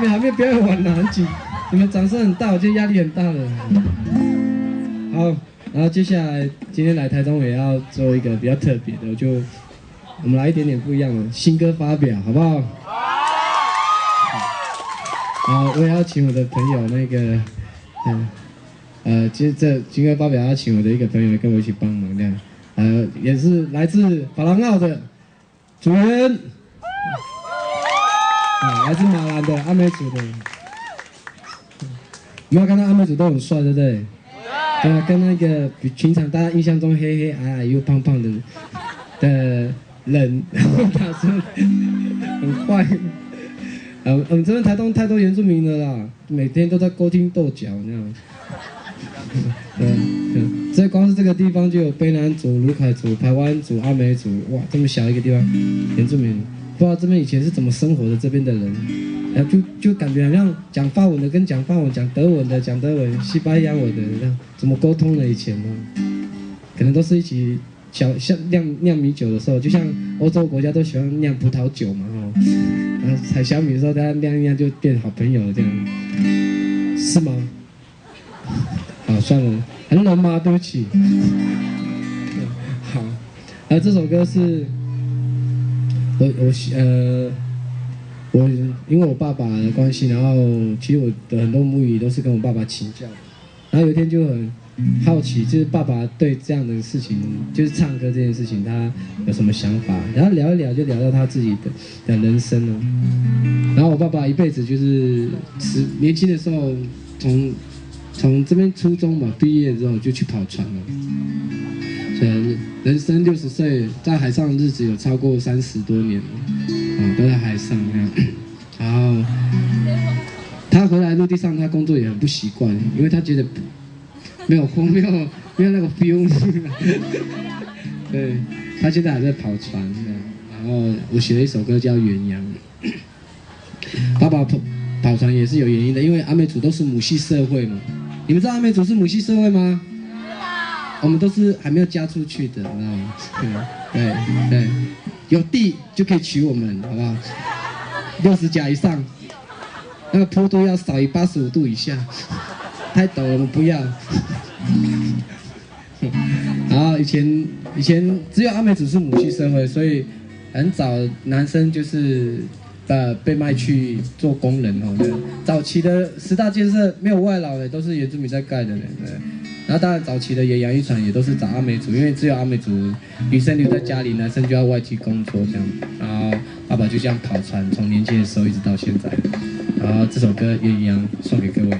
还没表演完呢，很紧，你们掌声很大，我觉得压力很大了。好，然后接下来今天来台中也要做一个比较特别的，我们来一点点不一样的新歌发表，好不好？好，我也要请我的朋友那个，今这新歌发表要请我的一个朋友跟我一起帮忙这样，也是来自法兰奥的组员，来自马兰的阿美族的，有没有看到阿美族都很帅，对不对？跟那个比平常大家印象中黑黑矮矮又胖胖的人，打算很坏。我们这边台东太多原住民了啦，每天都在勾心斗角那样。所以光是这个地方就有卑南族、鲁凯族、排湾族、阿美族，哇，这么小一个地方，原住民，不知道这边以前是怎么生活的这边的人，就感觉好像讲法文的跟讲法文、讲德文的讲德文、西班牙文的，怎么沟通的以前呢？可能都是一起像酿米酒的时候，就像欧洲国家都喜欢酿葡萄酒嘛，然后采小米的时候，大家酿一酿就变好朋友了，这样，是吗？好，算了，很冷吗？对不起。好，这首歌是我因为我爸爸的关系，然后其实我的很多母语都是跟我爸爸请教的，然后有一天就很好奇，就是爸爸对这样的事情，就是唱歌这件事情，他有什么想法？然后聊一聊，就聊到他自己的人生了。然后我爸爸一辈子就是年轻的时候，从这边初中嘛毕业之后就去跑船了，所以人生60岁在海上的日子有超过30多年了，都在海上那样。然后他回来陆地上，他工作也很不习惯，因为他觉得没有那个 feel。对，他现在还在跑船的。然后我写了一首歌叫《远洋》。爸爸跑船也是有原因的，因为阿美族都是母系社会嘛。你们知道阿美族是母系社会吗？我们都是还没有嫁出去的，知道吗？对，有地就可以娶我们，好不好？60甲以上，那个坡度要少于85度以下，太陡了我们不要。然后以前只有阿美族是母系社会，所以很早男生就是被卖去做工人哦。早期的10大建设没有外劳的，都是原住民在盖的人。对，然后当然早期的野洋渔船也都是找阿美族，因为只有阿美族女生留在家里，男生就要外地工作这样。然后爸爸就这样跑船，从年轻的时候一直到现在。然后这首歌《鸳鸯》送给各位。